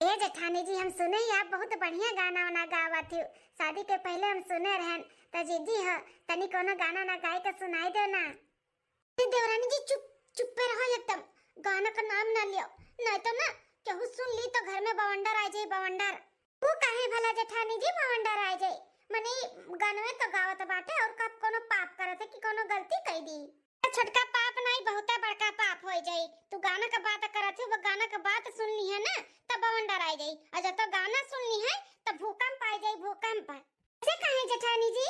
ए जेठानी जी, हम सुने ही आप बहुत बढ़िया गाना वाना गावत हो। शादी के पहले हम सुने रहन त जीजी ह तनी कोनो गाना ना गाय के सुनाई दो ना। देवरानी जी चुप चुप रहो एकदम। गाना का नाम ना लियो, नहीं तो ना केहू सुन ली तो घर में बवंडर आ जाई बवंडर। वो काहे भला जेठानी जी बवंडर आ जाई? मने गानवे तो गावत बाटे और कब कोनो पाप करत है कि कोनो गलती कई दी? छोटका पाप नहीं बहुत बड़का पाप हो जाई। तू गाना का बात करत है, वो गाना का बात सुन ली है ना तब बवंडर आ जाई। और जब तो गाना सुन ली है तब भूकंप आ जाई भूकंप। ऐसे काहे जेठानी जी?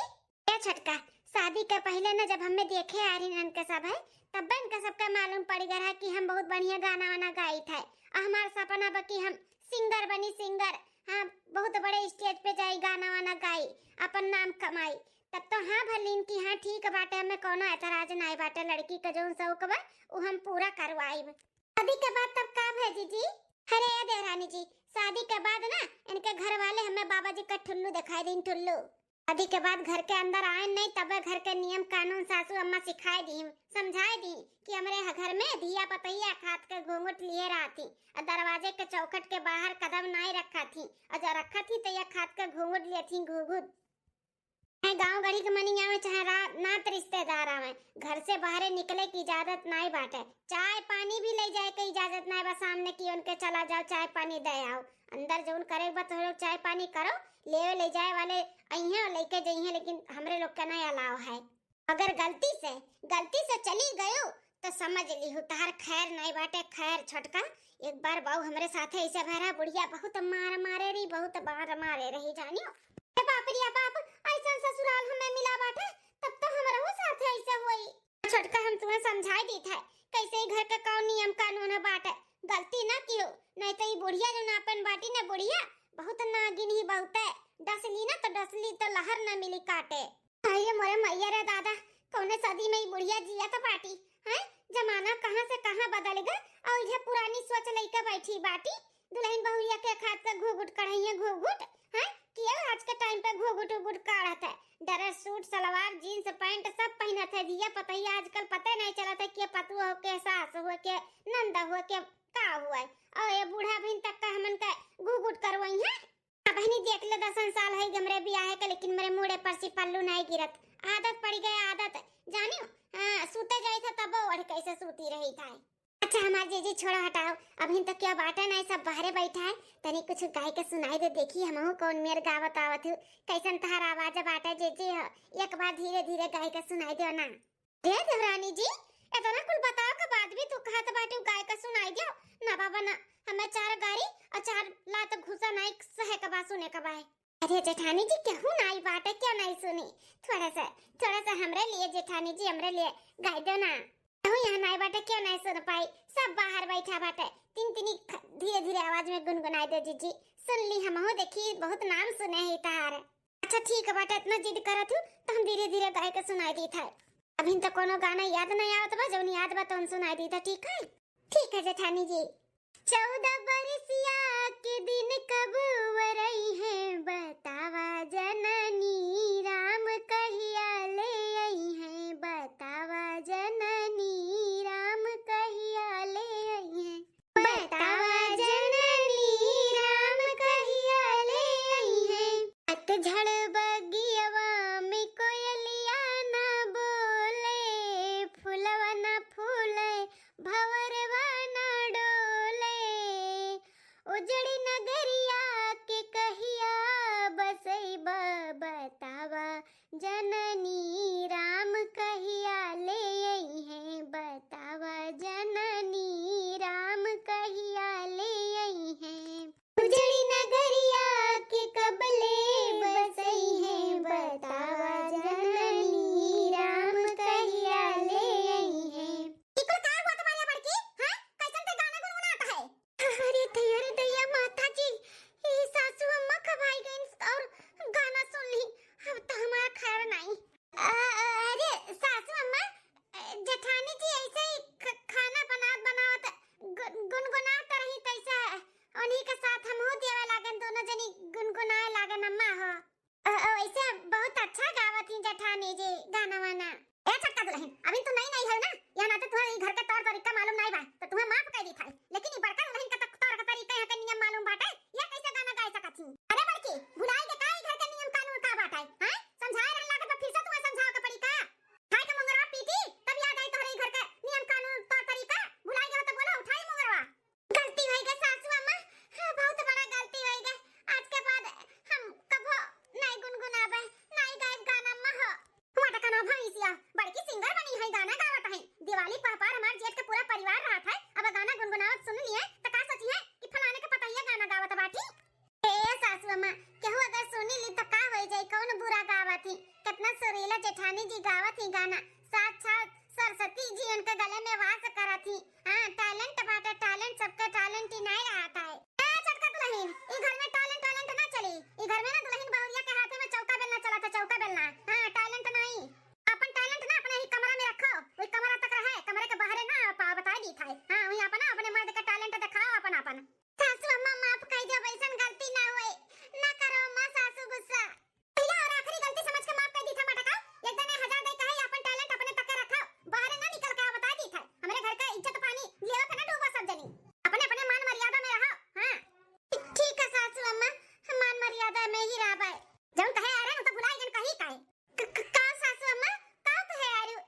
ए छोटका, शादी के पहले ना जब हमें देखे आ रही नन के सब है तब इनका सबका मालूम पड़ गया है कि हम बहुत बढ़िया गाना वाना गाई थे। हमारा सपना बा कि हम सिंगर बनी सिंगर। हाँ, बहुत बड़े स्टेज पे जाई गाना वाना गाई अपन नाम कमाई। तब तो हाँ भलीन की हाँ ठीक बाटे, हमें कोनो एतराज नहीं बाटे। लड़की का जोन शौक बा वो हम पूरा करवाई। शादी के बाद तब का है जीजी? अरे देवरानी जी, शादी के बाद ना इनके घर वाले हमें बाबा जी का ठुल्लू दिखाई दिन ठुल्लू। शादी के बाद घर के अंदर आए नहीं तब घर के नियम कानून सासू अम्मा सिखाई दी समझाई दी कि हमारे घर में धिया पतैया खात के घूंघट लिए रहती और दरवाजे के चौखट के बाहर कदम नहीं रखा थी और जो रखा थी तो यह खात के घूंघट लिए थी घूंघट। गांव गढ़ी के मनिया में चाहे नात रिश्तेदार आवे, घर से बाहर निकले की इजाजत नहीं बाटे। चाय पानी भी ले जाए की इजाजत नहीं बा, सामने की उनके चला जाओ चाय पानी दे आओ। अंदर जोन करे बा तो लोग चाय पानी करो, ले जाए वाले अइहे और लेके जइहे, लेकिन हमरे लोग का नहीं अलाव है। अगर गलती से चली गयो तो समझ ली हो तार खैर नहीं बाटे। खैर छोटका, एक बार बाऊ हमरे साथे ऐसे भरा बुढ़िया बहुत मारे रही, बहुत बार मारे रही जानियो। बाप रे बाप, ऐसा ससुराल हमें मिला बाटे तब तो हमरा वो साथे ऐसे होई। छोटका, हम तुम्हें समझाई दी था कैसे घर का कौन नियम कानून है बाटे। गलती ना कियो, नहीं तो ये बुढ़िया जो नापन बाटी ना बुढ़िया बहुत नागिन ही बहुत है। डसली ना तो डसली तो लहर ना मिली काटे। अरे मोरे मैया रे दादा, कौने सदी में ये बुढ़िया जिया तो बाटी हैं? जमाना कहां से कहां बदल गया और ये पुरानी सोच लइका बैठी बाटी। दुल्हन बहुरिया के खात का घूघुट कढ़ैया घूघुट हैं कि आज के टाइम पे घूघुट उघुट काढ़त है। Dress suit salwar jeans pant सब पहनत है। दिया पतैया आजकल पता नहीं चलता कि पतुआ हो के सास हो के नंदा हो के का हुआ है। और ये बूढ़ा बहन तक का हमन का घूघुट करवाई है। बहनी देख ले 10 साल है गमरे भी आए के, लेकिन मेरे मुड़े पर से पल्लू नहीं गिरत। आदत पड़ गई आदत जानियो। हां, सूते जाई था तब ओढ़ कैसे सूती रही था। अच्छा हमारे जीजी छोड़ो हटाओ, अभी तक क्या बाटा नहीं सब बाहर बैठा है। तनी कुछ गाय के सुनाई दे, देखी हमहु कौन मेर गावत आवत हूं। कैसन तहार आवाज बाटा जीजी? एक बार धीरे धीरे गाय के सुनाई दो ना। दे देवरानी जी, इतना कुल बताओ के बाद भी तू कहत बाटे गाय के सुनाई दो ना। बाबा ना, हमें 4 गाड़ी और 4 लात घुसा नहीं सहे के बा सुने के बा। अरे जेठानी जी, क्यों नहीं बाटे, क्यों नहीं सुनी? थोड़ा सा हमरे लिए जेठानी जी, हमरे लिए गाय दो ना। यहाँ नहीं बाटे, क्यों नहीं सुन पाई? सब बाहर बैठा बाटे। तिनी धीरे धीरे आवाज में गुनगुनाई दे जीजी। सुन ली हमहु, देखी बहुत नाम सुने ही तार। अच्छा ठीक है बाटे, इतना जिद करत हूं तो हम धीरे धीरे गाय के सुनाई दी था। अभी तो कोनो गाना याद नहीं आवत बा, जौन याद बा तो हम सुनाई दी था। ठीक है जेठानी जी। 14 बरसिया के दिन कब वरई है, बतावा जननी राम कहिया ले आई है। बतावा जननी राम कहिया ले आई है। बतावा जननी राम कहिया ले आई है। पतझड़ बगियवा में कोयलिया ना बोले, फुलवा ना फूले भंवरवा ना डोले। उजड़ी नगरिया के कहिया बसैबा, बतावा जननी राम कहिया ले आई है। बतावा जननी राम कहिया ले आई है। उजड़ी नगरिया के कबले बसई है, बतावा जननी राम कहिया ले आई है। इको का हुआ तुम्हारे बड़की? हां, कैसन ते गाना गुनगुनाता है? अरे दैया माता जी, ये सासू अम्मा कब आई गई और गाना सुन ली। अब तो हमारा खैर नहीं। अरे सासू अम्मा, जेठानी जी ऐसे ही खाना बनावत गुनगुनात रही तैसा उन्हीं के साथ हम हो देवे लागन, दोनों जनी गुनगुनाए लागन अम्मा हो। ऐसे बहुत अच्छा गावत ही जेठानी जी गाना वाना। ए छक्का दुल्हन, अभी तो नहीं है ना, यहाँ ना तो तुम्हारे घर के तौर तरीका मालूम नहीं बा तो तुम्हें माफ कर दी था, लेकिन ये बड़का दुल्हन का तौर का तरीका यहाँ का नियम मालूम बाटे। अम्मा केहू अगर सुनी ली तो का हो जाई, कौन बुरा गावत ही, कितना सुरीला जेठानी जी गावत ही गाना, साक्षात सरस्वती जी उनके गले में वास करत ही। हां टैलेंट बाटे, टैलेंट सबका टैलेंट ही नहीं रहता है। ए छटका दुल्हन, ई घर में टैलेंट टैलेंट ना चली, ई घर में ना दुल्हन बहुरिया के हाथ में चौका बेलना चला था, चौका बेलना। हां टैलेंट नहीं, अपन टैलेंट ना अपने ही कमरा में रखो, वही कमरा तक रहे, कमरे के बाहर ना बताई दी था। हां वही अपना अपने मर्द का टैलेंट दिखाओ अपन अपन। सासू अम्मा माफ कर दो, वैसन गलती ना होए, ना करो अम्मा सासू गुस्सा। पहला और आखिरी गलती समझ के माफ कर दी था मटका, एक दिन 1000 दे कहे अपन टैलेंट अपने तक रखो, बाहर ना निकल के बता दी था। हमारे घर का इज्जत पानी लेवा के ना डूबो सब जनी, अपने अपने मान मर्यादा में रहो। हां ठीक है सासू अम्मा, हम मान मर्यादा में ही रह पाए। जब कहे आ रहे तो भुलाई जन कही काहे का सासू अम्मा का कहे आ रहे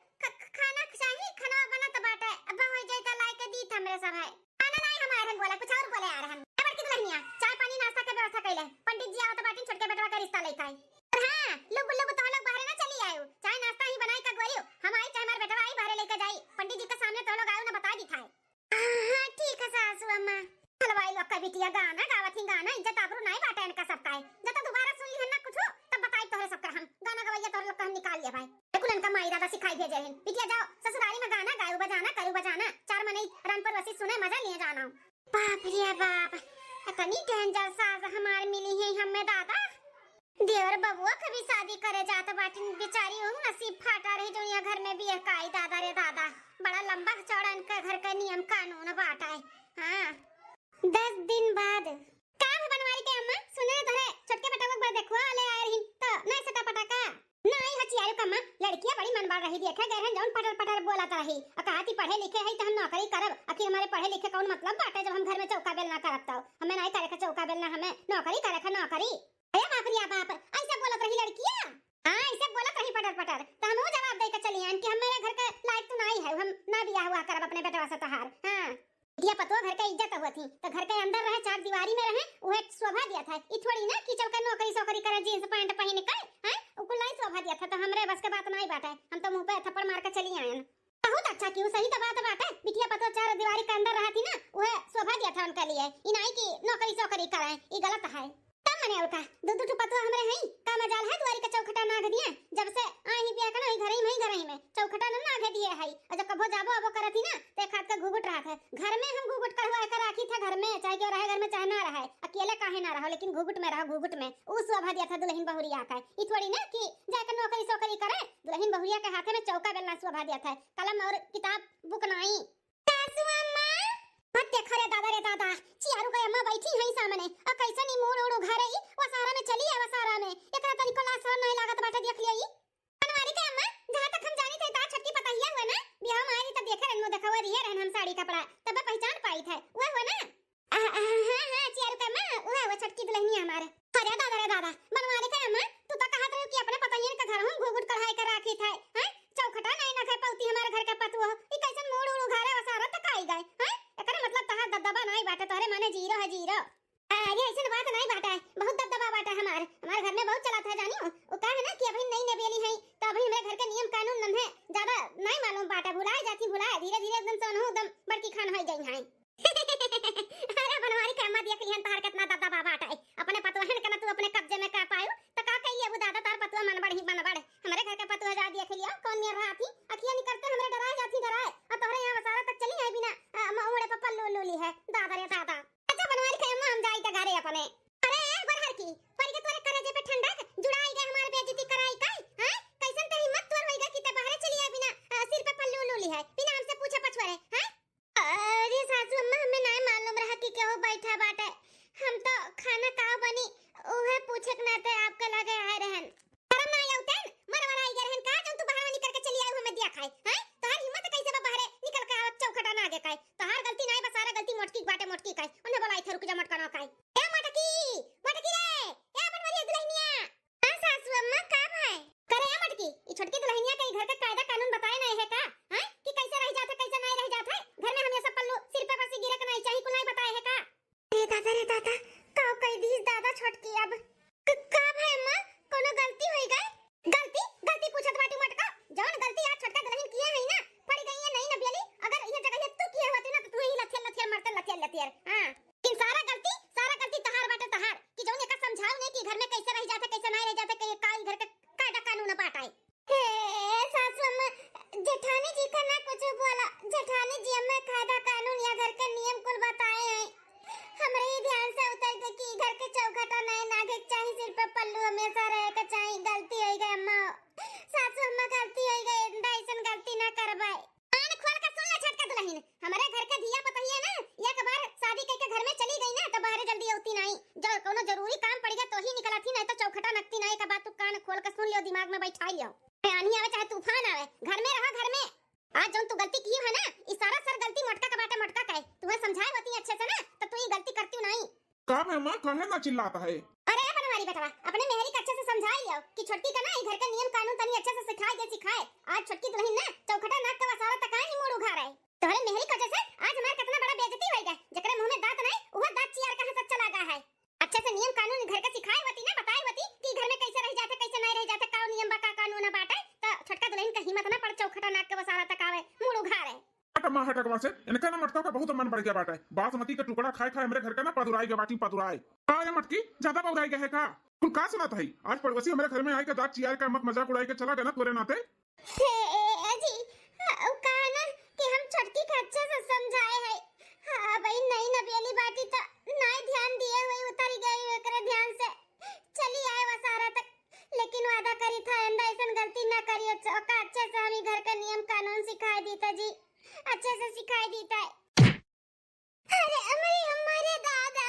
खाना चाहिए, खाना बना तो बाटे अब हो जाए तो लाए के दी था हमरे सब है। खाना नहीं हमारे बोला, कुछ और बोले आ रहे हैं। अब की दुल्हनिया चाय पानी नाश्ता के व्यवस्था कइले, पंडित जी आवत बाटी छोटके बेटवा का रिश्ता लेके आई। और हां लोग तो लोग बाहर ना चली आयो, चाय नाश्ता ही बनाई का गोरियो, हम आई चाहे हमारे बेटवा आई बाहर लेके जाई, पंडित जी के सामने तो लोग आयो ना बता दी था। हां ठीक है सासू अम्मा। हलवाई लोग का बिटिया गाना गावत ही गाना, इज्जत आबरू नहीं बाटे इनका सब का है। जब दोबारा सुन ली है ना कुछ तब बताई तोरे सब का हम गाना गवैया तोरे लोग का हम निकाल लिया भाई। देखो इनका माई दादा सिखाई भेजे हैं, बिटिया जाओ ससुराली में गाना गायो बजाना करू बजाना, चार मने रानपुर वसी सुने मजा लिए जाना। बाप रे बाप, इतनी डेंजर सास हमार मिली है हमें दादा। देवर बबुआ कभी शादी करे जात बाटी, बेचारी हूं नसीब फाटा रही दुनिया घर में भी काई दादा रे दादा, बड़ा लंबा चौड़ा इनका घर का नियम कानून बाटा है। हां 10 दिन बाद काम बनवारी के अम्मा सुने धरे छोटके बेटा को देखो ले आए रही तो नहीं सटा पटाका नहीं हचियारू कम्मा, लड़कियां बड़ी मनबार रही देखे गए हैं जौन पटर पटर बोलत रही और कहती पढ़े लिखे है तो हम नौकरी करब, आखिर हमारे पढ़े लिखे कौन मतलब बाटे जब हम घर में चौका बेलना करत तो हमें नहीं करे का चौका बेलना, हमें नौकरी करे का नौकरी। अरे बाप रे बाप ऐसे बोलत रही लड़कियां। हां ऐसे बोलत रही पटर पटर तो हम जवाब दे के चली आन कि हमारे घर के लायक तो नहीं है, हम ना बियाह हुआ करब अपने बेटवा से तहार। हां दिया पतो घर का इज्जत हुआ थी तो घर के अंदर रहे, चार दीवारी में रहे, वो एक शोभा दिया था। ई थोड़ी ना कि चल कर नौकरी सोकरी करे जींस पैंट पहन के, हैं उको नहीं शोभा दिया था तो हमरे बस के बात नहीं बाटे, हम तो मुंह पे थप्पड़ मार के चली आए। बहुत अच्छा क्यों सही तो बात बाटे, बिटिया पतो चार दीवारी के अंदर रहा थी ना, वो शोभा दिया था उनके लिए, ई नहीं कि नौकरी सोकरी करे, ई गलत है। तब मने उनका दू पतो हमरे हैं का मजाल है द्वारी का चौखटा नाग दिया, जब से आई बिया का नहीं घर ही में चौखटा न नाग दिए है, और जब कबो जाबो अबो करती ना ते खाद का घुघुट रहा था घर में, हम घुघुट करवा कर राखी था घर में, चाहे क्यों रहे घर में चाहे ना रहे, अकेले काहे ना रहो लेकिन घुघुट में रहो, घुघुट में उ शोभा दिया था दुल्हन बहुरिया का। ई थोड़ी ना कि जाकर नौकरी सोकरी करे, दुल्हन बहुरिया के हाथ में चौका बेलना शोभा दिया था, कलम और किताब बुक नहीं। सासू अम्मा मत देख रे दादा रे दादा, चियारू का अम्मा बैठी है सामने और कैसे नी मोड़ ओड़ घरे ई वसारा में चली है, वसारा में एकरा तनिको लासर नहीं लागत बाटे, देख लियो ई बनवारी के अम्मा जहां तक हम जानी थे ता छटकी पता ही हुआ ना, बियाह में आई तो देखे रहन देखवा रही रहन हम साड़ी कपड़ा तब पहचान पाई थे वो हुआ ना। हां चियारू का अम्मा वो छटकी दुल्हनिया हमारे। अरे दादा रे दादा बनवारी के अम्मा तू तो कहत रही कि अपने पतइयन का घर हम घुघुट कढ़ाई कर राखी थे, हैं चौखटा नहीं ना खाए पौती हमारे घर का पतुआ ई कैसन मोड़ ओड़ घरे वसारा तक आई गए, हैं एकरा मतलब तहार दबदबा नहीं बाटे, तोरे माने जीरो है जीरो। अरे ऐसे बात नहीं बाटे, बहुत दबदबा बाटे हमारे घर में बहुत चला था जानियो, वो का है ना कि अभी नई नवेली है तो अभी हमारे घर के नियम कानून नन्हे ज्यादा नहीं मालूम बाटे, भुलाए जाती भुलाए धीरे धीरे एकदम से एकदम बड़की खान हो गई है। अरे बनवारी के अम्मा देख लिहन तहार कितना दबदबा बाटे, अपने पतुहन के ना तू अपने कब्जे में कर पायो तो का कहिए वो दादा तार पतुआ मन बड़ी हमारे घर का पतुआ जा देख लिया कौन मेर रहा थी, अखियां निकलते हमरे डराए जाती डराए और तोरे यहां वसारा तक चली आई बिना मोड़े पर पल्लू लोली है दादा रे दादा। अच्छा बनवारी के अम्मा हम जाई त घरे अपने। अरे बरहर की पर के तोरे करे जे पे ठंडक जुड़ाई गए हमारे बेइज्जती कराई काई, हैं कैसन तेरी हिम्मत तोर होईगा कि ते बाहर चली आई बिना सिर पे पल्लू लोली है बिना हमसे पूछे पछवारे, हैं। अरे सासू अम्मा हमें नहीं मालूम रहा कि केहू बैठा बाटे, हम तो खाना का बनी ओहे पूछे के नाते आपका लगे आए रहन, शर्म नहीं आउतन मरवरा आई रहन का जब तू बाहर निकल के चली आई हमें दिया खाए, हैं तोहार हिम्मत कैसे बा बाहर निकल के आवत चौखटा ना आगे काए, तोहार गलती नहीं बा सारा गलती मोटकी बाटे मोटकी काए उन्हें बोलाई थे रुक जा मटका ना काए। ए मटकी रे ए बनवारी दुल्हनिया। हां सासू अम्मा का भाई करे ए मटकी ई छोटकी दुल्हनिया के घर का कायदा कानून बताए नहीं है का, हैं कि कैसे रह जाता कैसे नहीं रह जाता घर में, हम ये सब पल्लू सिर पे पसी गिरे के नहीं चाहिए को नहीं बताए है का। रे दादा का कह दीस दादा छोटकी अब का भाई अम्मा कोनो गलती होई गई, गलती पूछत बाटी मटका जौन गलती आज छोटका दुल्हन किए है ना पड़ गई है नहीं न बेली, अगर ये जगह तू किए होती ना तो तू ही लथियल लथियल मरते लथियल लथियल। हां लेकिन सारा गलती तहार बाटे तहार कि जौन एका समझाऊ नहीं हमेशा रहे के चाहिए। गलती हो गई अम्मा, सासू अम्मा गलती हो गई, ऐसन गलती ना करबाई। कान खोल के सुन ले छटका दुल्हन, हमारे घर का धिया पतहिया ना एक बार शादी करके घर में चली गई ना तो बाहर जल्दी होती नहीं। जब कोनो जरूरी काम पड़ गया तो ही निकल आती, नहीं तो चौखटा नकती नहीं। का बात तू कान खोल के सुन लियो, दिमाग में बैठा लियो। आनी आवे चाहे तूफान आवे, घर में रहो घर में। आज जो तू गलती की है ना, इस सारा सर गलती मटका का बाटे मटका का है। तुम्हें समझाए होती अच्छे से ना तो तू ये गलती करती नहीं। का मैं मां कहे ना चिल्लाता है। अरे बनवारी बेटवा, अपने मेहरी को अच्छे से समझा लियो कि छोटकी का ना घर का नियम कानून तनी अच्छे से सिखाए। आज छोटकी दुल्हन ना चौखटा नाक का वसारा तक ही मुंह उघा रहे। तोहरे मेहरी को जैसे आज हमार कितना बड़ा बेइज्जती हो गया। जकरे मुंह में दांत नहीं वो दांत चियार कहां से चला गया है। अच्छे से नियम कानून घर का सिखाए होती ना, बताए होती कि घर में कैसे रह जाते कैसे नहीं रह जाते, का नियम बा का कानून बाटे। तो छोटका दुल्हन का हिम्मत ना पड़ चौखटा नाक के वसारा तक आवे मुंह उघा रहे। टमा हटकवा से इनका ना मटका का बहुत मन बढ़ गया बाटे। बासमती का टुकड़ा खाए खाए मेरे घर का ना पदुराई के बाटी पदुराई। का ये मटकी ज्यादा पदुराई गया है का? कुल का सुनाता है? आज पड़ोसी हमारे घर में आई के दांत चियार का मत मजाक उड़ाई के चला गया ना तोरे नाते। जी का ना कि हम छोटकी को अच्छे से समझाए है। हां भाई नहीं नबेली बाटी तो नहीं ध्यान दिए हुए उतर गई एकरे ध्यान से चली आए वसारा तक। लेकिन वादा करी था ऐसा गलती ना करियो। चौका अच्छे से हम घर का नियम कानून सिखाई दीता जी, अच्छे से सिखाई दीता है। अरे हमारे दादा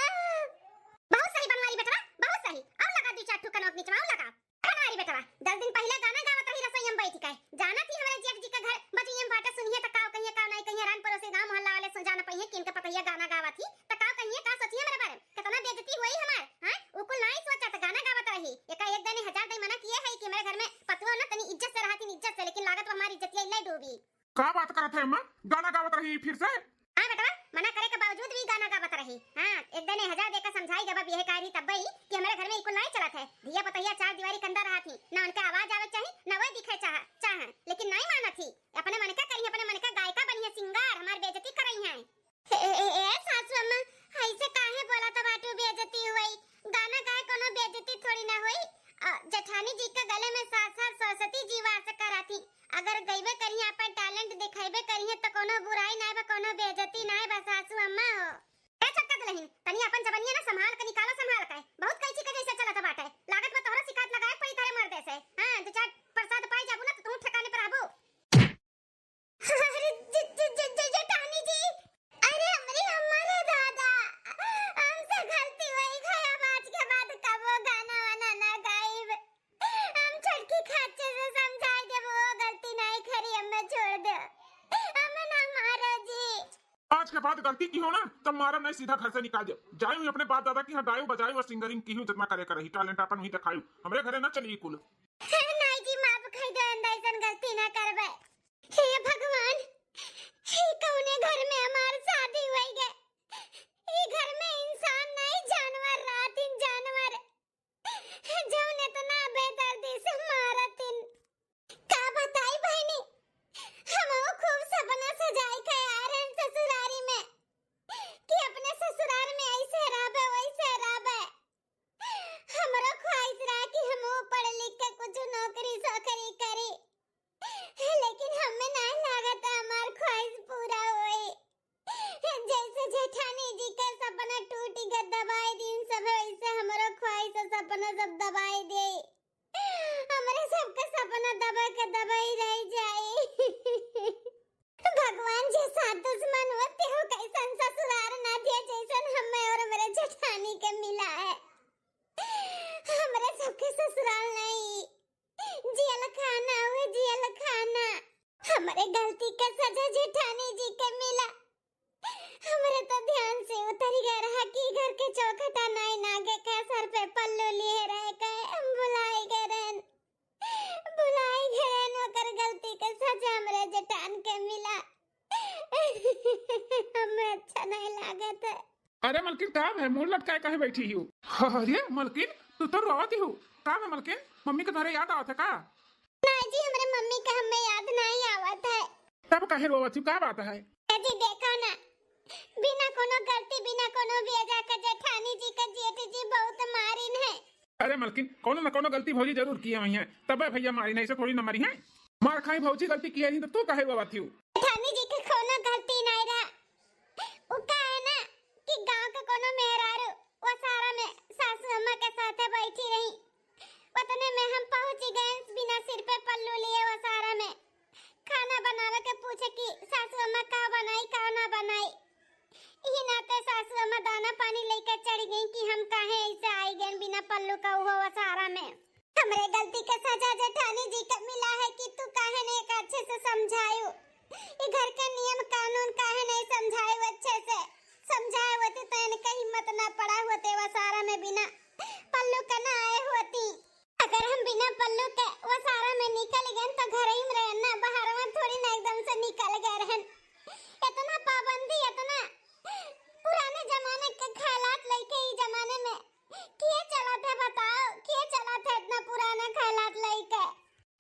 बहुत सही बनवारी बेटवा, बहुत सही। अब लगा दी चाटू का नोक नीचे आऊ लगा बनवारी बेटवा। 10 दिन पहले गाना गावत रही रसोई में बैठ के। जाना थी हमारे जेठ जी का घर बचिए बाटा सुनिए त काव कहिए का नहीं कहिए। रान पड़ोसी गांव मोहल्ला वाले सुन जाना पहिए कि इनके पतैया गाना गावत थी त काव कहिए का सोचिए मेरे बारे में कितना बेइज्जती हुई हमार। हां वो कुल नहीं सोचा त गाना गावत रही। एक दिन 1000 दई मना किए है कि मेरे घर में पतवा ना तनी इज्जत से रहती इज्जत से, लेकिन लागत हमारी इज्जत यही डूबी। का बात करत है अम्मा? गाना गावत रही फिर से? हां बेटा मना करे के बावजूद भी गाना गावत रही। हां एक दिन 1000 देकर समझाई जब यह कह रही तब ही कि हमारे घर में इकुल नहीं चलत है। धिया पतैया चार दीवारी के अंदर रहा थी ना, उनके आवाज आवे चाहिए ना वो दिखे चाह लेकिन नहीं माना थी। अपने मन का करी, अपने मन का गायिका बनी है, सिंगर हमारी बेइज्जती कर रही है। ए सासू अम्मा ऐसे काहे बोला तो बाटू बेइज्जती हुई। गाना गाए कोनो बेइज्जती थोड़ी ना हुई। जेठानी जी के गले में साथ-साथ सरस्वती जी वास करा थी। अगर गईबे करिए अपन टैलेंट दिखाइबे करिए तो कोनो बुराई ना बा, कोनो बेइज्जती ना बा सासू अम्मा हो। ए छक्का दुल्हन तनी अपन जवानिया ना संभाल के निकालो, संभाल के बहुत कैची के जैसे चलत बाटे। लागत में तोहरा शिकायत लगाए पड़ी तारे मर्दे से। हां दो चार प्रसाद पाई जाबू ना तो तू ठिकाने पर आबू। अरे जेठानी जी, अरे हमारे दादा हमसे गलती हुई गया। आज के बाद कबो गाना वाना ना गाइब। हम छटकी खाचे से समझाई दे वो गलती नहीं करी, हमें छोड़ दे, हमें ना मारो जी। आज के बाद गलती की हो ना तब मारा नहीं सीधा घर से निकाल दो। जाई हुई अपने बाप दादा की हटाई बजाई और सिंगरिंग की हूं जितना करे कर रही। टैलेंट अपन वही दिखाई हमरे घरे ना चली कुल। नहीं जी माफ कर दो, ऐसा गलती ना करबे। हे भगवान हे कौने घर में हमार शादी हुई गए। ई घर में इंसान नहीं जानवर रातिन जानवर जौन इतना बेदर्दी से मारतिन। का बताई बहनी हम वो खूब सपना सजाई के आ रहे हैं ससुरारी में कि अपने ससुराल में ऐसे रहबे वैसे रहबे। हमरो ख्वाहिश रहा कि हम पढ़ लिख के कुछ नौकरी चाकरी करी, लेकिन हमें नहीं लागत हमार ख्वाहिश पूरा होई। जैसे जेठानी जी का सपना टूट गया दबाई दिन सब वैसे हमरो ख्वाहिश सपना सब दबाई दे। हमारे सबका सपना दबा के दबाई रह जाए। भगवान जे साथ दुश्मन होते हो कैसन ससुराल ना दिया जैसन हमें और मेरे जेठानी के मिला है। हमारे सबके ससुराल नहीं जियल खाना हुए जियल खाना। हमारे गलती का सजा जेठानी जी के मिला। हमारे तो ध्यान से उतर गया रहा कि घर के चौखटा नहीं नागे के सर पे पल्लू लिए रह के बुलाई गए ओकर गलती का सजा हमारे जेठान के मिला। हमें अच्छा नहीं लागत है। अरे मलकिन का है मुंह लटकाए कहे बैठी हो? अरे मलकिन तू तो रोती हो का है मलकिन? मम्मी के तुम्हारे याद आवत है का? नहीं जी हमारे मम्मी का हमें याद नहीं आवत है। तब कहे रोवत हो का बात है? जी देखो ना बिना कोनो गलती बिना कोनो बेजा का जेठानी जी का जेठ जी बहुत मारिन है। अरे मलकिन कोनो ना कोनो गलती भौजी जरूर की है तब भैया मारी नहीं से थोड़ी न मरी है। मार खाई भौजी गलती की है तो तू कहे रोवत हो? जेठानी जी के कोनो गलती नहीं रहा। वो का है ना कि गांव के कोनो मेहरारू वो सारा में सासू अम्मा के साथ बैठी रही। पल्लू का हुआ वसारा में। हमरे गलती का सजा जेठानी जी का मिला है कि तू काहे नहीं एक अच्छे से समझायू, ये घर का नियम कानून काहे नहीं समझायू अच्छे से। समझाए होते तो इनका हिम्मत ना पड़ा होते वसारा में बिना पल्लू का ना आए होती। अगर हम बिना पल्लू के वसारा में निकल गए तो घर ही में रहना, बाहर में थोड़ी ना एकदम से निकल गए रहन। इतना पाबंदी, इतना पुराने जमाने के ख्यालात लेके ही जमाने में किए चला थे, बताओ किए चला थे इतना पुराने ख्यालात लेके।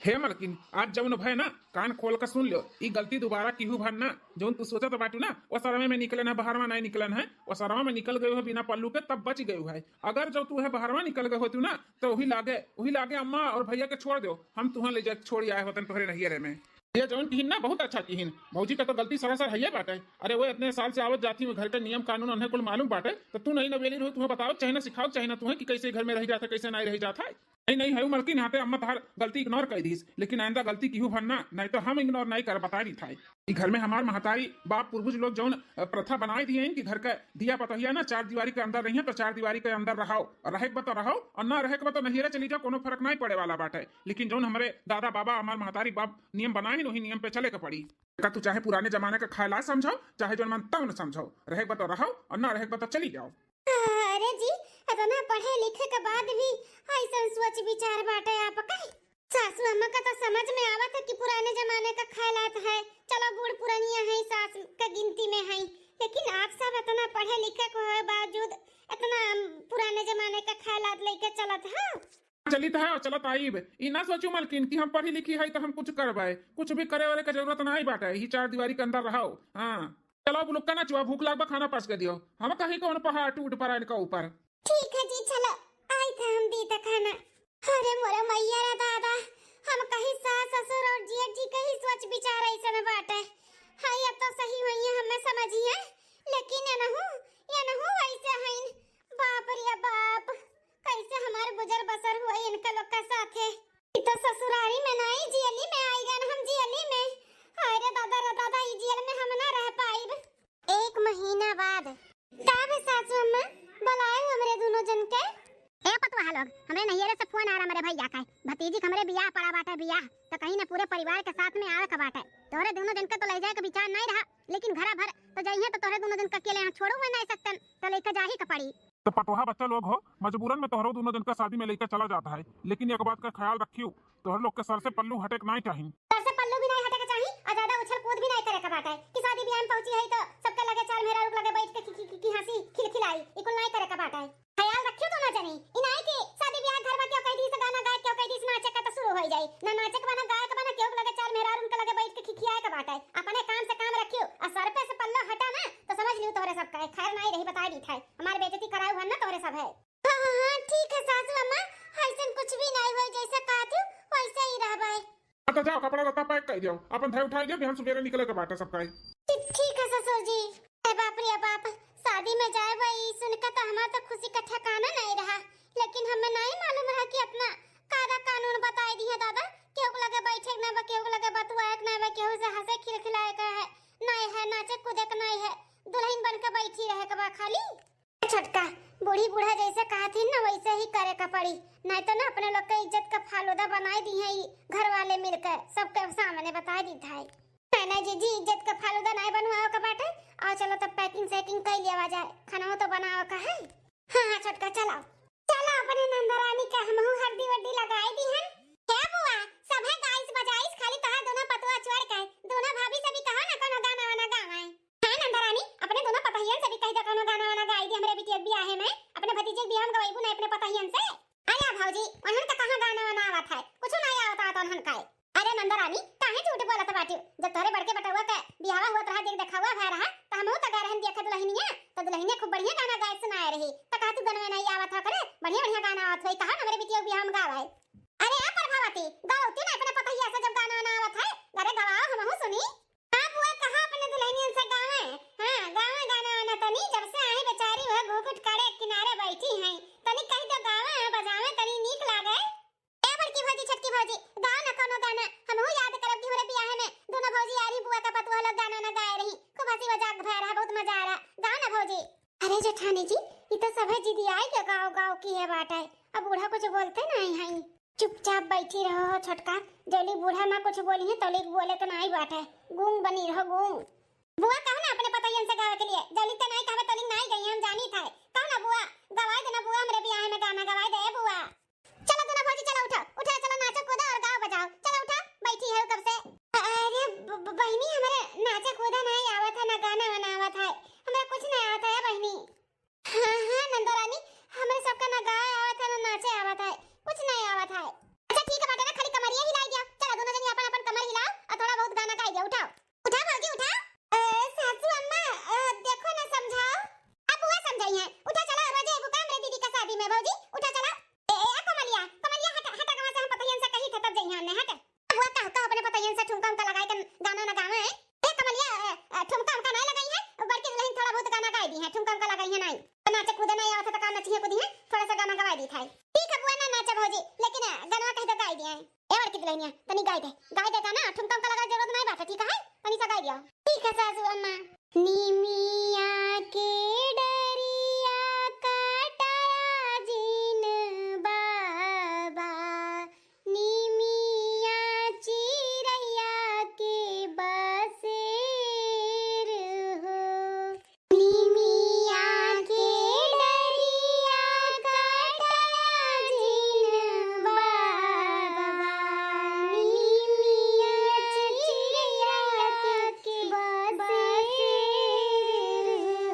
हे मलकिन, आज जौन भय ना कान खोल कर सुन लो, ई गलती दोबारा किहू भरना। जौन तू सोचा तो बाटू ना वो सरमा में निकलन है, बाहर में नहीं निकलन है। वो सरमा में निकल गए हो बिना पल्लू के तब बच गए है। अगर जब तू है बाहर में निकल गए होती ना तो वही लागे अम्मा और भैया के छोड़ दो, हम तुम्हें ले जाके छोड़ आए होते तुम्हारे नहियर में। ये जौन किहिन ना बहुत अच्छा किहिन, भौजी का तो गलती सरासर है बाटे। अरे वो इतने साल से आवत जाती में घर के नियम कानून उन्हें कुल मालूम बाटे, तो तू नहीं नवेली रहो, तुम्हें बताओ चाहे ना सिखाओ चाहे ना तुम्हें कि कैसे घर में रह जाता कैसे नहीं रह जाता है। नहीं है मलकिन, यहाँ पे अम्मा तार गलती इग्नोर कर दीस, लेकिन आइंदा गलती क्यों भरना, नहीं तो हम इग्नोर नहीं कर बता रही था। घर में हमारे महतारी बाप पूर्वज लोग जौन प्रथा बनाए दिए हैं कि घर का दिया पतहिया ना 4 दीवारी के अंदर रही तो 4 दीवारी के अंदर रहो, और रहे तो रहो और ना रहे तो नहिरे चली जाओ, कोनो फर्क नहीं पड़े वाला बात है। लेकिन जौन हमारे दादा बाबा हमारे महतारी बाप नियम बनाए वही नियम पे चले के पड़ी। का तू चाहे पुराने जमाने का ख्याल समझो, चाहे जो मन तब न समझो, रहे तो रहो और ना रहे तो चली जाओ। अरे जी, इतना पढ़े लिखे के बाद भी ऐसा सोच विचार बाटे आपका। सासू अम्मा का तो समझ में आवत है कि पुराने जमाने का ख्यालात है, चलो बूढ़ पुरानिया है सास का गिनती में है, लेकिन आप सब इतना पढ़े लिखे को है बावजूद इतना पुराने जमाने का ख्यालात लेके चलत है। चलित है और चलत आईब, ई ना सोचू मलकिन कि हम पढ़ी लिखी है तो हम कुछ करवाए, कुछ भी करे वाले का जरूरत नहीं बाटे, ही 4 दीवारी के अंदर रहो। हाँ चलो बुलुक्का ना चुआ, भूख लागबा खाना पास कर दियो, हम कहीं कौन पहाड़ टूट पड़ा इनका ऊपर। ठीक है जी, चलो आई थे हम दी तक खाना। अरे मोरा मैया रे दादा, हम कहीं सास ससुर और जेठ जी कहीं सोच विचार ऐसे में बाटे। हां ये तो सही हुई है, हमें समझिए, लेकिन ये नहु ऐसे हैं। बाप रे बाप, कैसे हमारे गुजर बसर हुए इनके लोग के साथ है। ये तो ससुरारी में नहीं जियली में आई गए, हम जियली में। अरे दादा ई जेल में हम ना रह पाइब। 1 महीना बाद तब सासू अम्मा बुलाए हमरे दोनों जन के। ए पतवा लोग, हमरे नैयरे से फोन आ रहा मेरे भैया का, भतीजी का हमरे बियाह पड़ा बाटे बियाह, तो कहीं ना पूरे परिवार के साथ में आवे का बाटे। तोरे दोनों जन का तो ले जाए का विचार नहीं रहा, लेकिन घरा भर तो जाइए तो तोरे दोनों जन का अकेले यहाँ छोड़ू मैं नहीं सकतन, तो लेके जा ही का पड़ी। तो पटोहा बच्चा लोग हो, मजबूरन में तोहरो दोनों जन का शादी में लेकर चला जाता है, लेकिन एक बात का ख्याल रखियो, तोहर लोग के सर से पल्लू हटेक नहीं चाहिए। सर से पल्लू भी नहीं हटेक चाहिए और ज्यादा उछल कूद भी नहीं करे का बाटे कि शादी ब्याह में पहुंची है तो सबके लगे चार मेरा रुक लगे बैठ के की हंसी खिलखिलाई, इकुल नहीं करे का बाटे। ख्याल रखियो तो ना जानी इनाई की शादी ब्याह घर में क्यों कह दी से गाना गाए क्यों कह दी से नाचे का तो शुरू हो जाए ना, नाचे का बना गाए का बना क्यों लगे चार मेरा उनके लगे बैठ के खिखियाए का बाटे। अपने काम से काम रखियो और सर पे से पल्ला हटा ना तो समझ लियो तोरे सब का खैर नहीं रही, बता दी था हमारे बेइज्जती कराऊ है ना तोरे सब है। हां ठीक है सासू अम्मा, ऐसन कुछ भी नहीं होई, जैसे कहती वैसे ही रहबे। तो जाओ कपड़ा लत्ता पैक कर दियो, अपन धै उठा दियो, हम सवेरे निकले के बाटे सबका। ठीक है ससुर जी। ए बाप रे बाप, शादी में जाए भाई सुन के तो हमारा तो खुशी का ठिकाना नहीं रहा, लेकिन हमें नहीं मालूम रहा कि अपना कायदा कानून बताई दी है दादा, क्यों लगे बैठे ना बा, क्यों लगे बतुआए ना बा, क्यों से हंसे खिलखिलाए का है नहीं है, नाचे कूदे का नहीं है, दुल्हन बन के बैठी रहे का बा खाली। छोटका बूढ़ी बूढ़ा जैसे कहा थी ना वैसे ही करे का पड़ी, नहीं तो ना अपने लोग के इज्जत का फालूदा बनाई दी है घर वाले मिलकर सबके सामने बता दी था। नहीं जी इज्जत का फालूदा नहीं बनवाओ का बाटे, आओ चलो तब पैकिंग सेटिंग कर लिया जाए, खाना तो बनाओ का है। हाँ छोटका चलो चलो अपने नंदरानी का हमहू हड्डी वड्डी लगाई दी है। क्या बुआ सब है गाइस बजाइस, खाली तोहार दोनों पतवा छोड़ के दोनों भाभी से भी कहो ना कोनो गाना वाना गावे है। नंदरानी अपने दोनों पतहियन से भी कह दो कोनो गाना वाना गाई दी हमरे बिटिया बियाह है में, अपने भतीजे बियाह में गवाईबू ना अपने पतहियन से। अरे भौजी उन्हन का कहां गाना वाना आवत है, कुछ नहीं आवत तो उन्हन का। अरे नंदरानी काहे झूठ बोलत बाटी, जब तोरे बड़के बटुआ के बियाह हुआ रहा देख देखावा भय रहा त हमहू त गा रहन देखत दुल्हनिया, तो दुल्हनिया खूब बढ़िया गाना गाए सुनाए रही, त का तू गाना नहीं आवत ह करे बढ़िया बढ़िया गाना आवत होई, कहा हमरे बिटिया बियाह में गावे। अरे आ प्रभावती गाओती ना अपने पतहिया से जब गाना ना आवत है, अरे गवाओ हमहू सुनी। हां बुआ कहा अपने दुल्हनियन से गावे, हां गावे गाना वाना तनी जब से आई बेचारी वह घूघट काड़े किनारे बैठी हैं, तनी कह दो गावे बजावे तनी नीक लागे। ए बड़की भौजी छटकी भौजी गाओ ना कोनो गाना, हमहू याद करब कि हमरे बियाह में दोनों भौजी यारी बुआ का पतुआ लोग गाना ना गाए रही, खूब हंसी मजाक भय रहा, बहुत मजा आ रहा, गाओ ना भौजी। अरे जेठानी जी ये तो सब है जिदी आई के गाओ गाओ की है बात है, अब बूढ़ा कुछ बोलते नहीं है। चुपचाप बैठी रहो छोटका, जल्दी बूढ़ा ना कुछ बोली है तोली बोले तो नहीं बात है, गूंग बनी रहो गूंग। बुआ कहो ना अपने पतोयन से गावे के लिए, जल्दी तो नहीं कहवे तोली नहीं गई हम जानी था। कहो ना बुआ, गवाए देना बुआ हमरे ब्याह में गाना गवाए दे बुआ। चलो दोनों भौजी चलो उठो उठो, चलो नाचो कूदो और गाओ बजाओ, चलो उठो बैठी है कब से। अरे बहनी हमारे नाचा कूदा नहीं आवत है ना गाना वाना आवत है, हमरा कुछ नहीं आवत है बहनी। हां हां नंदरानी, हमें सबका ना गाए आवत है ना नाचे आवत है, कुछ नहीं आवत है। अच्छा ठीक है बेटा ना खाली कमरिया हिलाई दिया, चलो दोनों जनी अपन अपन कमर हिलाओ और थोड़ा बहुत गाना गाई दिया, उठाओ उठाओ भौजी उठाओ। सासू अम्मा देखो ना समझाओ, अब बुआ समझाई है, उठा चला रोजे बुका मेरे दीदी का शादी में भौजी, उठा चला। ए कमलिया कमलिया हट हट कहां से हम पतयन से कही था तब जइहां ने हट। बुआ कहो अपने पतयन से ठुमका उनका लगाई के गाना ना गावे है। ए कमलिया ठुमका उनका नहीं लगाई है, बल्कि दुल्हन थोड़ा बहुत गाना गाई दी है, ठुमका उनका लगाई है नहीं, नाचे कूदे नहीं आवत तो का नचिए कूदी है, थोड़ा सा गाना गवाई दी था। ठीक है बुआ ना नाचे भौजी, लेकिन गाना कह दे गाई दिए हैं। ए बड़की दुल्हनिया तनी गाई दे गाना, ठुमका उनका लगा जरूरत नहीं बात है, ठीक है तनी सा गाई दिया। ठीक है सासू अम्मा। नीमिया के डरिया काटाया जीन बाबा, नीमिया चिरैया के बसेर हो, नीमिया के डरिया काटाया जीन बाबा, नीमिया चिरैया के बसेर हो।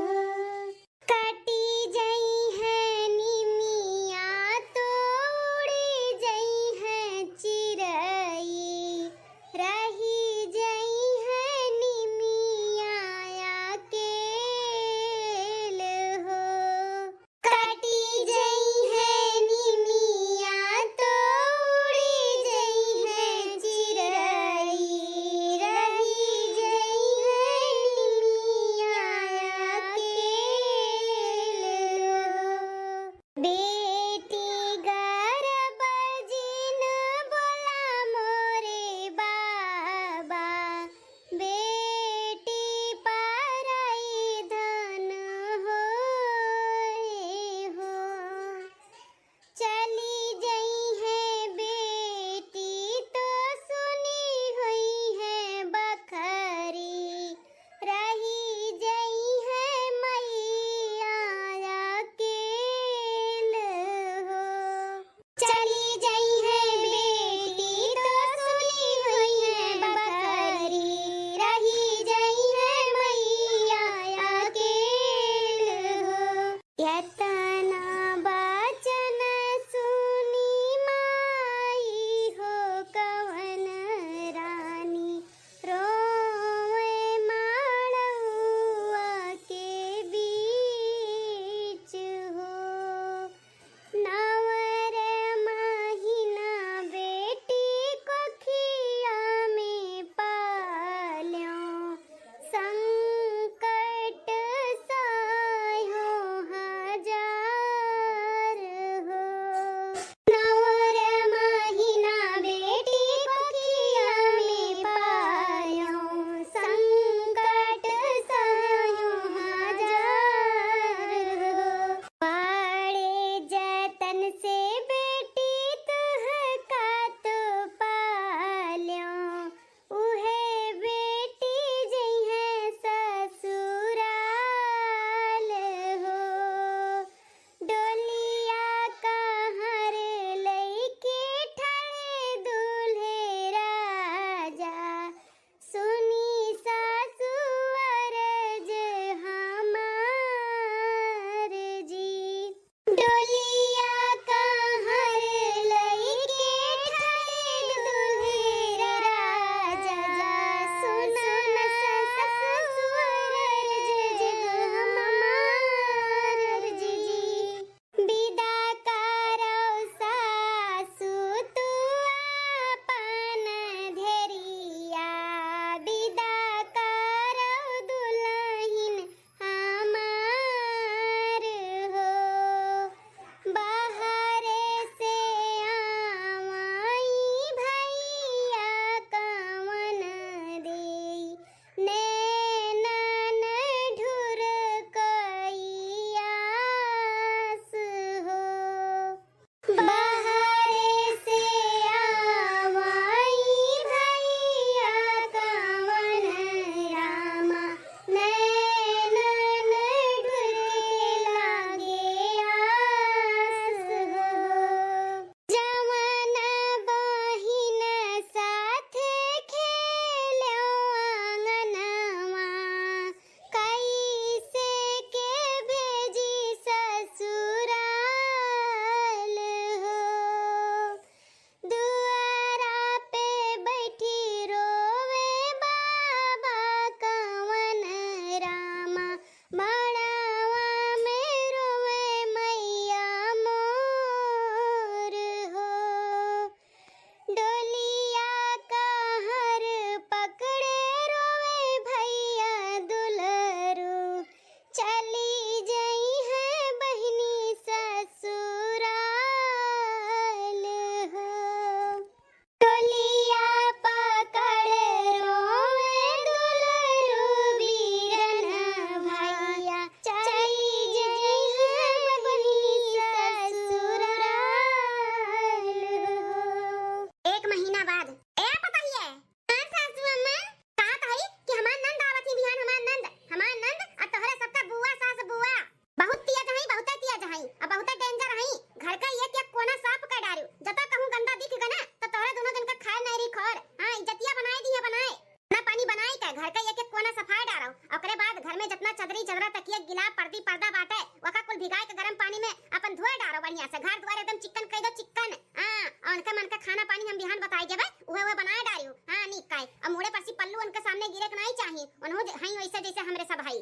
बढ़िया से घर द्वार एकदम चिकन कह दो चिकन। हां और उनका मन का खाना पानी हम बिहान बताई देबे उहे बनाए डारियो। हां नी काय अब मोड़े पर सी पल्लू उनके सामने गिरे के नहीं चाहिए उन्हों हई वैसे जैसे हमरे सब भाई।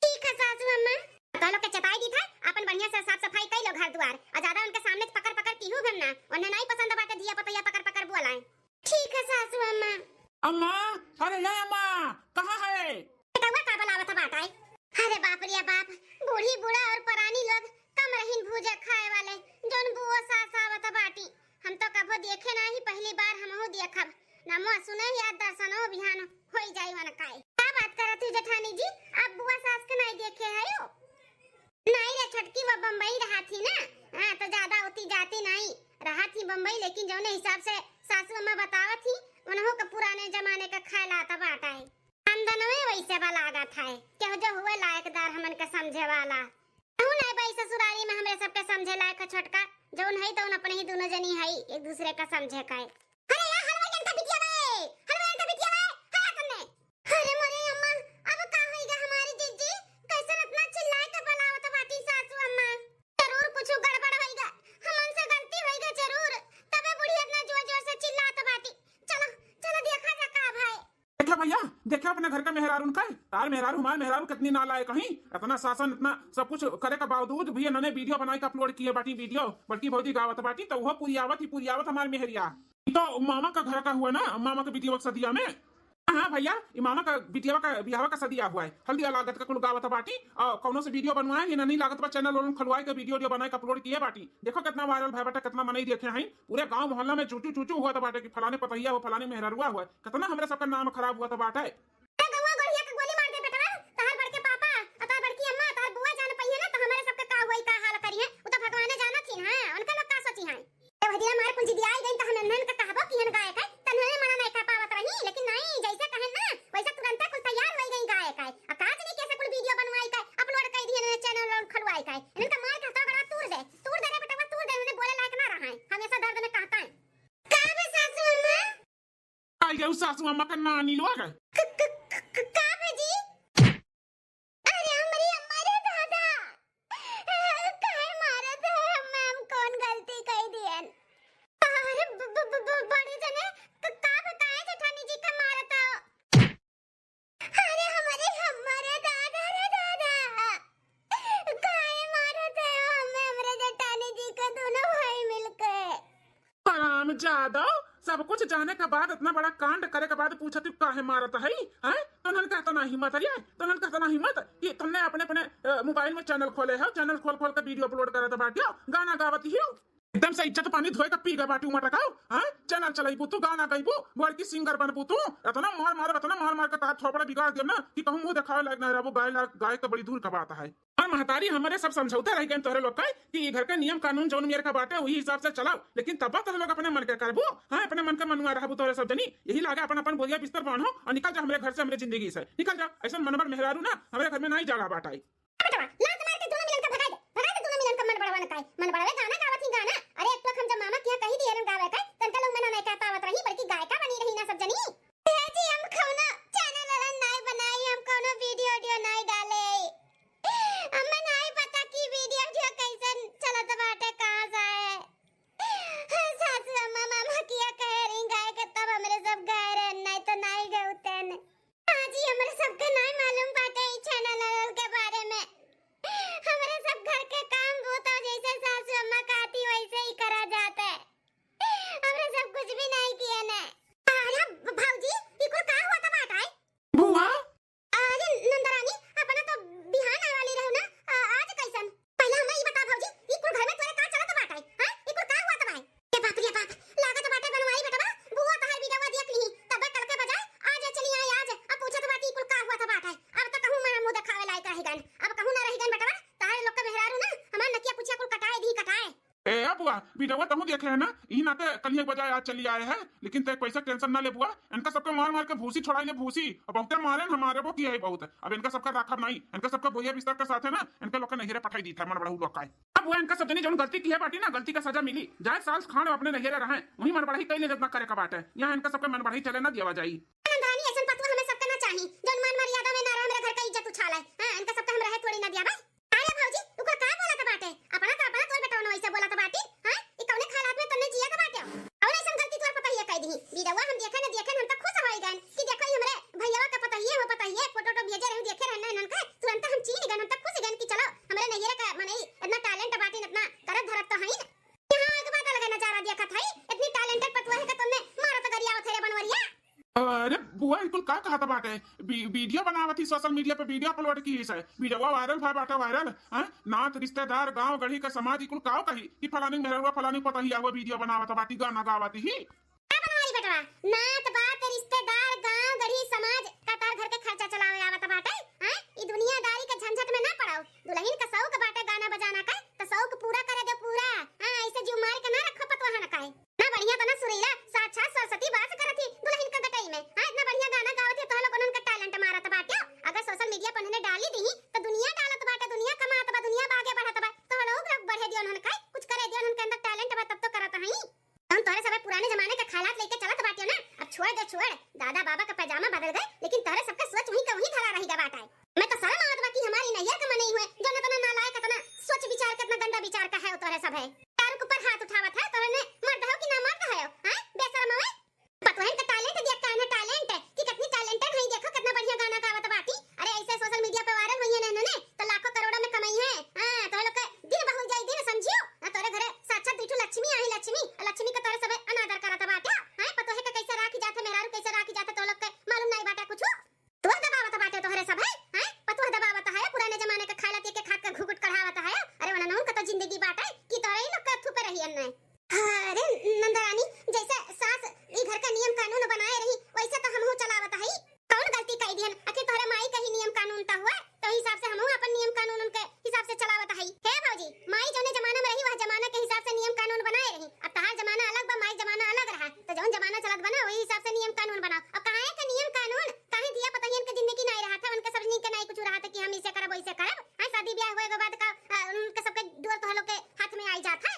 ठीक है सासू अम्मा तो लोग के चटाई दी था अपन बढ़िया से साफ सफाई कई लो घर द्वार और ज्यादा उनके सामने पकड़ पकड़ तीहू घमना उन्हें नहीं पसंद बाटे दिया पतैया पकड़ पकड़ बोलाए। ठीक है सासू अम्मा। अम्मा अरे ले अम्मा कहाँ है? बेटा का बोलावत बाटा है। अरे बाप रे बाप बूढ़ी बूढ़ा और पुरानी लोग कम रहीन भूजा खाए वाले जोन बुआ सास आवत बाटी हम तो कबो देखे नहीं पहली बार हमहु देखब नमो सुने याद दर्शनो बिहान होई जाई मन काय। क्या बात करत हो जेठानी जी आप बुआ सास के नहीं देखे है यो? नहीं रे छटकी वो बम्बई रहा थी ना। हां तो ज्यादा होती जाती नहीं रहा थी बम्बई लेकिन जौने हिसाब से सासू अम्मा बतावत थी उन्हों का पुराने जमाने का ख्याल आता बाटा है खानदान में वैसे वाला आगा था क्या जो हुए लायकदार हमन के समझे वाला हूं नहीं भाई ससुराली में हमरे सबके समझे लायक छोटका जौन है तो अपने ही दोनों जनी है एक दूसरे का समझे का। अरे यार हलवा जनता बिटिया बे हलवा जनता बिटिया बे हां करने। अरे मोरे अम्मा अब का होएगा हमारी जीजी कैसे इतना चिल्लाए के बुलावत बाटी सासू अम्मा जरूर कुछ गड़बड़ होएगा हमन से गलती होएगा जरूर तबे बुढ़ी इतना जोर जोर से चिल्लात बाटी। चलो चलो देखा जा का भाई। देखा भैया देखा अपने घर का मेहरारू का यार मेहरारू हमारे मेहरारू कितनी नालायक कहीं इतना शासन इतना सब कुछ करे के बावजूद भी इन्होंने वीडियो बनाई अपलोड किए बाटी वीडियो बल्कि भौजी गावत बाटी तो वह पूरी आवत हमारे मेहरिया तो मामा का घर का हुआ ना मामा का बिटिया का सदिया में। हाँ भैया मामा का बिटिया का बिहावा का सदिया हुआ है हल्दिया लागत का कुल गावत बाटी और कौनो से वीडियो बनवाए ये नहीं लागत पर चैनल वालों खलवाए के वीडियो बनाए अपलोड किए बाटी देखो कितना वायरल भाई बाटा कितना मनाई देखे हैं पूरे गांव मोहल्ला में चूचू चूचू हुआ था बाटे कि फलाने पतैया हो फलाने मेहरुआ हुआ कितना हमारे सबका नाम खराब हुआ था बाटा है। सासू अम्मा का नानी लोग है ज्यादा सब कुछ जाने के बाद इतना बड़ा कांड करे के बाद पूछा तू काहे मारत है हैं तो नन कहता ना हिम्मत है तो नन कहता ना हिम्मत कि तुमने अपने अपने मोबाइल में चैनल खोले है चैनल खोल खोल के वीडियो अपलोड करत बाटियो गाना गावत ही एकदम से इज्जत पानी धोए के पी के बाटी उमट का हां चैनल चलाइबू तू गाना गाइबू बोल की सिंगर बनबू तू इतना मार मार के तार थोपड़ा बिगाड़ देम ना कि कहूं मुंह दिखावे लायक ना रहबो गाय का बड़ी दूर का बात है। और महतारी हमारे सब समझौता रह गए तोहरे लोग का कि घर के नियम कानून जौन मेरे का बाटे वही हिसाब से चलाओ लेकिन तब तक लोग अपने मन के करबू हां अपने मन का मनुआ रहबू तोहरे सब जनी यही लागे अपन अपन बोरिया बिस्तर बांधो और निकल जा हमारे घर से हमारे जिंदगी से निकल जा ऐसा मनबर मेहरारू ना हमारे घर में नहीं जाला बाटाई मन बड़वे गाना गावत ही गाना। अरे एक तो हम जब मामा किया कही दिए ना गावे का तंता लोग मना नहीं कहता आवत रही बल्कि गायिका बनी रही ना सब जनी है जी हम कोनो चैनल वाला नहीं बनाई हम कोनो वीडियो नहीं डाले हमें नहीं पता कि वीडियो कैसे चलत बाटे कहां जाए सासू अम्मा मामा किया कह रही गाय के तब हमरे सब गाय रे नहीं तो नहीं गए उतन हां जी हमरे सबके नहीं मालूम बाटे ई चैनल के बारे में हमारे सब घर के काम होता जैसे सासू अम्मा कहती वैसे ही करा जाता है हमने सब कुछ भी नहीं किया ना। अरे भाऊजी ये को का हुआ था बात है बुआ अरे नंदरानी अपना तो बिहान आने वाली रहो ना आज कैसन पहले हमें ये बता भाऊजी ये को घर में तोरे का चला था बात है हां ये को का हुआ था भाई ये बाप लागत बाटे बनवाई बेटा बुआ तो है वीडियो देख ली तब कल के बजाय आज चली आई आज अब पूछे तो बात ये को का हुआ था बात है अब तो कहूं मैं मुंह दिखावे लायक रही गन अब कहूं ना रही गन बेटा तारे लोग का मेहरारू ना हमार नकिया पूछिया कुल कटाए दी कटाए ए बुआ वीडियो तहु देखे है ना ई नाते कलिए बजाय आज चली आए हैं लेकिन ते पैसा टेंशन ना ले बुआ इनका सबका मार के भूसी छोड़ाई ले भूसी अब बहुते मारे हमारे वो किया है बहुत अब इनका सबका राखब नहीं इनका सबका बोरिया बिस्तर के साथ है ना इनके लोग का नहिरे पठाई दी था मन बड़ा लोग का अब वो इनका सब जनी जो गलती की है बाटी ना गलती का सजा मिली जाए साल खान अपने नहिरे रहे वही मन बड़ा ही कई ले जितना करे का बात है यहाँ इनका सबका मन बड़ा ही चले ना दिया जाई नंदरानी ऐसा पतवा हमें सबका ना चाहिए जौन मान मर्यादा में ना रहा मेरे घर का इज्जत उछाला है हां इनका सबका हम रहे थोड़ी ना दिया भाई अरे भाऊजी तू का बोला था बाटे अपना तो तोर बेटा वैसे बोला था बाटी का दिया था इतनी टैलेंटेड पतुआ है कि तुमने मारो तो गरिया थे रे बनवरिया। अरे बुआ कुल का कहा था बाटे वीडियो बनावती सोशल मीडिया पे वीडियो अपलोड की है वीडियो वायरल भा बाटा वायरल हैं नात रिश्तेदार गांव गढ़ी का समाज कुल का कही कि फलानी मेहरवा फलानी पता ही वो वीडियो बनावत बाटी गाना गावती ही क्या बनवाई बेटवा नात बात रिश्तेदार गांव गढ़ी समाज का तार घर के खर्चा चलावे आवत बाटे हैं ई दुनियादारी के झंझट में ना पड़ाओ दुल्हन का शौक बाटे गाना बजाना का तो शौक पूरा करे दो पूरा हां ऐसे जीव मार के ना रखो पतवा ना काहे ना बढ़िया तो ना सुरीला साक्षात सरस्वती बात करती दुल्हन का गटई में हां इतना बढ़िया गाना गावत है तो लोग उनका टैलेंट मारत बाटे अगर सोशल मीडिया पर उन्होंने डाली दी तो दुनिया डालत बाटे दुनिया कमात बा दुनिया आगे बढ़त बा तो लोग बढ़े दियो उन्होंने काहे कुछ करे दियो उनके अंदर टैलेंट बा तब तो करत हई हम तोरे सब पुराने जमाने के खालात लेके चलत बाटियो ना अब छोड़ दे छोड़ दादा बाबा का पैजामा बदल गए लेकिन तोरे सबका सोच वही का वही धरा रहेगा बाटा है मैं तो शर्म आवत बा कि हमारी नैया का मन नहीं हुए जो न तना नालायक तना सोच विचार कितना गंदा विचार का है तोरे सब है तार के ऊपर हाथ उठावत है तोरे ने मर्द हो कि ना मर्द है हैं बेशरम है पतोहन का टैलेंट देख का है टैलेंट कि कितनी टैलेंटेड है देखो कितना बढ़िया गाना गावत बाटी अरे ऐसे सोशल मीडिया पे वायरल हुई है ने तो लाखों करोड़ों में कमाई है हां तोरे लोग के दिन बहु जाई दिन समझियो ना तोरे घरे साक्षात दिठू लक्ष्मी आई लक्ष्मी का तोरे सब अनादर करत बाटे हैं पतोहे के कैसे राखी जाते मेहरारू कैसे राखी जाते तो लोग के मालूम नहीं बाटा कुछ तू दबावत बाटे तोहरे सब है हैं पतोह दबावत है पुराने जमाने का खाला के खात का घुघुट कढ़ावत है अरे वना नहु का तो जिंदगी बाटे कि तोरे ही लोग का थुपे रही अन्ने अरे नंदरानी जैसे सास ई घर का नियम कानून बनाए रही वैसे तो हमहु चलावत है कौन गलती कई दिहन आखिर तोहरे माई का ही नियम कानून ता हुआ तो हिसाब से हमहु अपन नियम कानून उनके हिसाब से चलावत है हे भौजी माई जोने जमाना में रही वह जमाना के हिसाब से नियम कानून बनाए रही अब तहार जमाना अलग बा माई जमाना अलग रहा तो जौन जमाना चलत बना वही हिसाब से नियम कानून बनाओ अब काहे का नियम कानून काहे दिया पता ही इनके जिंदगी नहीं रहा था उनके सब के नहीं कुछ रहा था कि हम इसे करब वैसे करब हां शादी ब्याह होए के बाद का उनके सबके डोर तो लोग के हाथ में आई जाता है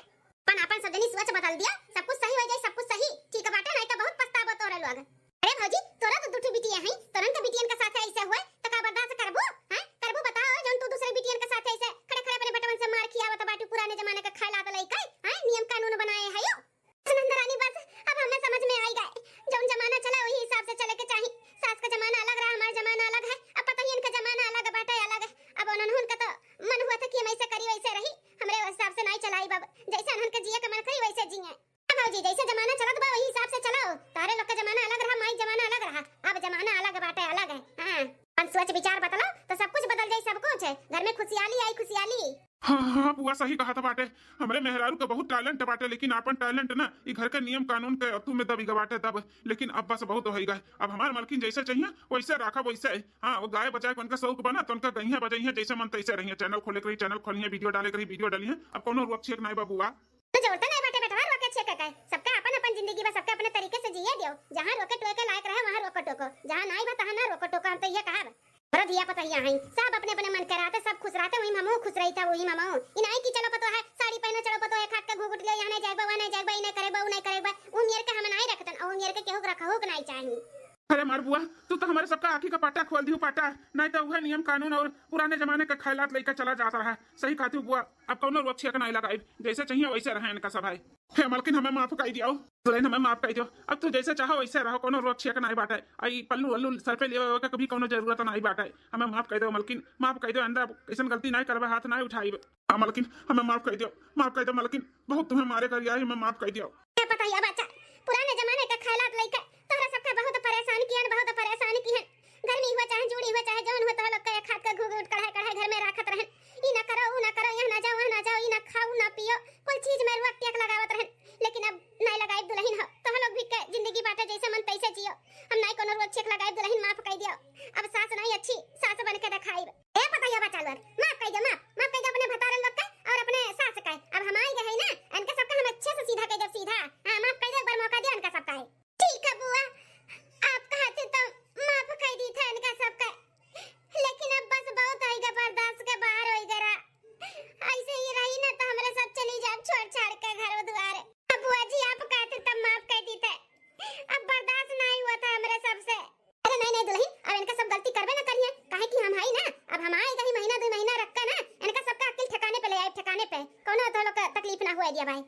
अपन सब जनी सोच बदल दिया सब कुछ सही हो जाए सब कुछ सही ठीक है बाटे नहीं तो बहुत पछतावा तोरे लोग अरे भौजी तोरा तो दुठू बिटिया है तोरन के बिटियन के साथ ऐसे हुए तो का बर्दाश्त करबो हैं करबो बताओ जौन तू दूसरे बिटियन के साथ ऐसे खड़े खड़े अपने बटवन से मार खियावत बाटू पुराने जमाने का खाला तो लइका हैं नियम कानून बनाए है यो सुनंदरानी बस अब हमें समझ में आई गए जौन जमाना चला वही हिसाब से चले के चाहिए सास का जमाना अलग रहा हमारा जमाना अलग है अब पता ही इनका जमाना अलग बाटा अलग है अब उन्होंने उनका तो मन हुआ था कि हम ऐसे करी वैसे रही हमरे हिसाब से नहीं चलाई बाबा जैसे उन्होंने के जिया के मन करी वैसे जिए भौजी जैसे जमाना चलत बा वही हिसाब से चलाओ तारे लोग का जमाना अलग रहा माई जमाना अलग रहा अब जमाना अलग बाटे अलग है हां अपन सोच विचार बदलो तो सब कुछ बदल जाए सब कुछ है घर में खुशहाली आई खुशहाली हाँ बुआ सही कहा था बाटे हमरे मेहरारू का बहुत टैलेंट बाटे लेकिन अपन टैलेंट ना ई घर के नियम कानून के अतु में दबी गवाटे दब लेकिन अब बस बहुत हो गए अब हमार मालकिन जैसे चाहिए वैसे राखा वैसे हाँ वो गाय बजाए उनका शौक बना तो उनका गईया बजाइए जैसे मन तैसे रहिए चैनल खोले करी चैनल खोलिए वीडियो डाले करी वीडियो डालिए अब कोनो रुक छेक नहीं बाबुआ तो जोड़ता नहीं बाटे बेटा रोके छेक का सबका अपन अपन जिंदगी में सबका अपने तरीके से जिए दियो जहां रोके टोके लायक रहे वहां रोके टोको जहां नहीं बा तहां ना रोके टोको हम तो ये कहा बड़ा दिया पता ही है सब अपने अपने मन कराते सब खुश रहते वही मामू खुश रही था वही मामू इनाई की चलो पतो है साड़ी पहने चलो पतो है खाट के घुघुट ले यहां नहीं जाएबा वहां नहीं जाएबा इने करे बहु नहीं करेबा उमियर के हम नहीं रखतन और उमियर के केहू रखहो के नहीं चाहिए अरे मार बुआ तू तो हमारे सबका आँखी का पाटा खोल दियो पाटा नहीं तो वह नियम कानून और पुराने जमाने के ख्यालात लेकर चला जाता रहा सही खाती बुआ अब कौनो रोक छेक नहीं लगाई जैसे चाहिए वैसे रहे इनका सब भाई हे मलकिन हमें माफ कर दियो तुरंत हमें माफ कर दियो अब तू जैसे चाहो वैसे रहो कोनो रोक छेक नहीं बाटे आई पल्लू वल्लू सर पे लेवे के कभी कोनो जरूरत नहीं बाटे हमें माफ कर दो मलकिन माफ कर दो अंदर ऐसा गलती नहीं करबे हाथ नहीं उठाई मलकिन हमें माफ कर दो मलकिन बहुत तुम्हें मारे कर आई हमें माफ कर दियो पता है बच्चा पुराने जमाने का ख्यालात लेकर तोरा सबका बहुत परेशान किहन गर्मी हुआ चाहे जूड़ी हुआ चाहे जौन हुआ तो लोग के खात का घुघुट कढ़ाई घर में रखत रहन ई ना करो ऊ ना करो यहां ना जाओ वहां ना जाओ ई ना खाओ ना पियो कोई चीज में रुआ टेक लगावत रहन लेकिन अब नहीं लगाई दुल्हन हो तो लोग भी के जिंदगी बाटे जैसे मन तैसे जियो हम नहीं कोनो रुआ चेक लगाई दुल्हन माफ कर दियो अब सास नहीं अच्छी सास बन के दिखाई ए पता है बच्चा लोग माफ कर दो अपने भतारे लोग का और अपने सास का अब हम आई गए ना इनका सबका हम अच्छे से सीधा कर दो सीधा हां माफ कर दो एक बार मौका दियो इनका सबका है ठीक है बुआ आप कहते तो माफ कर दी था इनका सबका लेकिन अब बस बहुत आएगा बर्दाश्त के बाहर हो गया ऐसे ही रही ना तो हमारे सब चली जाए छोड़ छाड़ के घर द्वार अब बुआ जी आप कहते तब माफ कर दी थे अब बर्दाश्त नहीं हुआ था हमारे सबसे अरे नहीं दुल्हन अब इनका सब गलती करबे ना करिए काहे कि हम आई ना अब हम आए गई महीना 2 महीना रख के ना इनका सबका अक्ल ठिकाने पे ले आए ठिकाने पे कोनो तो लोग तकलीफ ना हुए दिया भाई